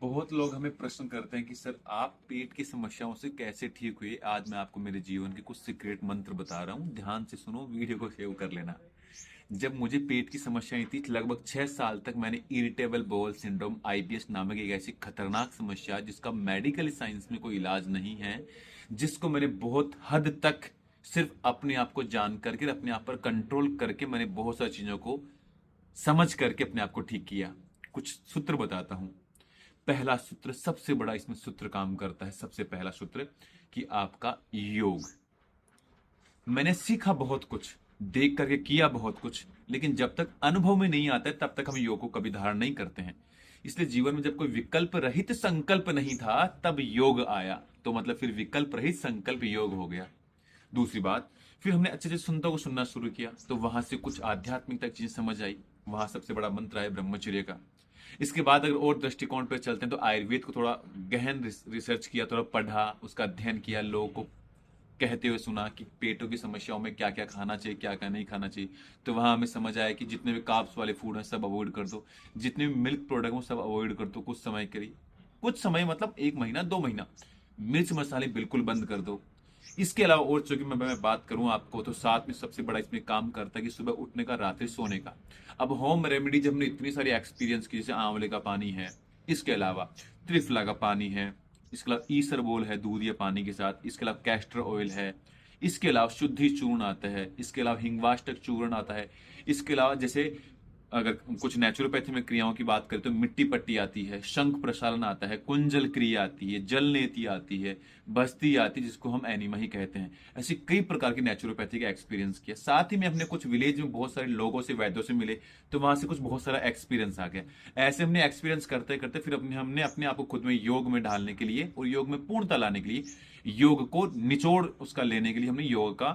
बहुत लोग हमें प्रश्न करते हैं कि सर आप पेट की समस्याओं से कैसे ठीक हुए। आज मैं आपको मेरे जीवन के कुछ सीक्रेट मंत्र बता रहा हूँ, ध्यान से सुनो, वीडियो को सेव कर लेना। जब मुझे पेट की समस्याएं थी लगभग 6 साल तक मैंने इरिटेबल बाउल सिंड्रोम आईबीएस नामक एक ऐसी खतरनाक समस्या जिसका मेडिकल साइंस में कोई इलाज नहीं है, जिसको मैंने बहुत हद तक सिर्फ अपने आप को जान करके अपने आप पर कंट्रोल करके मैंने बहुत सारी चीजों को समझ करके अपने आप को ठीक किया। कुछ सूत्र बताता हूं। पहला सूत्र, सबसे बड़ा इसमें सूत्र काम करता है। सबसे पहला सूत्र कि आपका योग। मैंने सीखा बहुत कुछ, देख करके किया बहुत कुछ, लेकिन जब तक अनुभव में नहीं आता है तब तक हम योग को कभी धारण नहीं करते हैं। इसलिए जीवन में जब कोई विकल्प रहित संकल्प नहीं था तब योग आया, तो मतलब फिर विकल्प रहित संकल्प योग हो गया। दूसरी बात, फिर हमने अच्छे से संतों को सुनना शुरू किया, तो वहां से कुछ आध्यात्मिकता की चीजें समझ आई। वहां सबसे बड़ा मंत्र है ब्रह्मचर्य का। इसके बाद अगर और दृष्टिकोण पर चलते हैं तो आयुर्वेद को थोड़ा गहन रिसर्च किया, थोड़ा पढ़ा, उसका अध्ययन किया, लोगों को कहते हुए सुना कि पेटों की समस्याओं में क्या क्या खाना चाहिए, क्या क्या नहीं खाना चाहिए। तो वहां हमें समझ आया कि जितने भी कार्ब्स वाले फूड हैं सब अवॉइड कर दो, जितने भी मिल्क प्रोडक्ट हैं सब अवॉइड कर दो कुछ समय के लिए। कुछ समय मतलब 1 महीना 2 महीना मिर्च मसाले बिल्कुल बंद कर दो। इसके अलावा और चूंकि मैं बात करूं आपको, तो साथ में सबसे बड़ा इसमें काम करता है कि सुबह उठने का, रात्रि सोने का। अब होम रेमेडीज हमने इतनी सारी एक्सपीरियंस की, जैसे आंवले का पानी है, इसके अलावा त्रिफला का पानी है, इसके अलावा ईसरबोल है दूध या पानी के साथ, इसके अलावा कैस्टर ऑयल है, इसके अलावा शुद्धि चूर्ण आता है, इसके अलावा हिंगवाष्टक चूर्ण आता है। इसके अलावा जैसे अगर कुछ नेचुरोपैथी में क्रियाओं की बात करें तो मिट्टी पट्टी आती है, शंख प्रसारण आता है, कुंजल क्रिया आती है, जल नेति आती है, बस्ती आती है जिसको हम एनिमा ही कहते हैं। ऐसी कई प्रकार की नेचुरोपैथी का एक्सपीरियंस किया। साथ ही में हमने कुछ विलेज में बहुत सारे लोगों से, वैद्यों से मिले, तो वहां से कुछ बहुत सारा एक्सपीरियंस आ गया। ऐसे हमने एक्सपीरियंस करते करते फिर हमने अपने आप को खुद में योग में ढालने के लिए और योग में पूर्णता लाने के लिए, योग को निचोड़ उसका लेने के लिए हमने योग का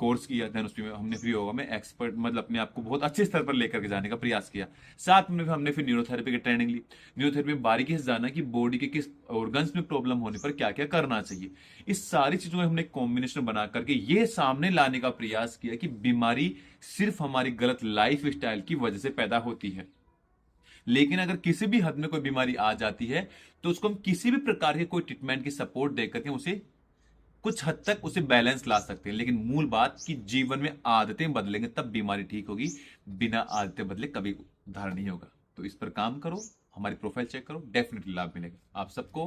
कोर्स किया। देन उसमें हमने फिर योगा में एक्सपर्ट मतलब अपने आप को बहुत अच्छे स्तर पर लेकर के जाने का प्रयास किया। साथ में हमने फिर न्यूरोथेरेपी की ट्रेनिंग ली। न्यूरोथेरेपी में बारीकी से जाना कि बॉडी के किस ऑर्गन्स में प्रॉब्लम होने पर क्या क्या करना चाहिए। इस सारी चीजों में हमने कॉम्बिनेशन बना करके ये सामने लाने का प्रयास किया कि बीमारी सिर्फ हमारी गलत लाइफ स्टाइल की वजह से पैदा होती है, लेकिन अगर किसी भी हद में कोई बीमारी आ जाती है तो उसको हम किसी भी प्रकार के कोई ट्रीटमेंट की सपोर्ट देकर के उसे कुछ हद तक उसे बैलेंस ला सकते हैं। लेकिन मूल बात कि जीवन में आदतें बदलेंगे तब बीमारी ठीक होगी, बिना आदतें बदले कभी उद्धार नहीं होगा। तो इस पर काम करो, हमारी प्रोफाइल चेक करो, डेफिनेटली लाभ मिलेगा आप सबको।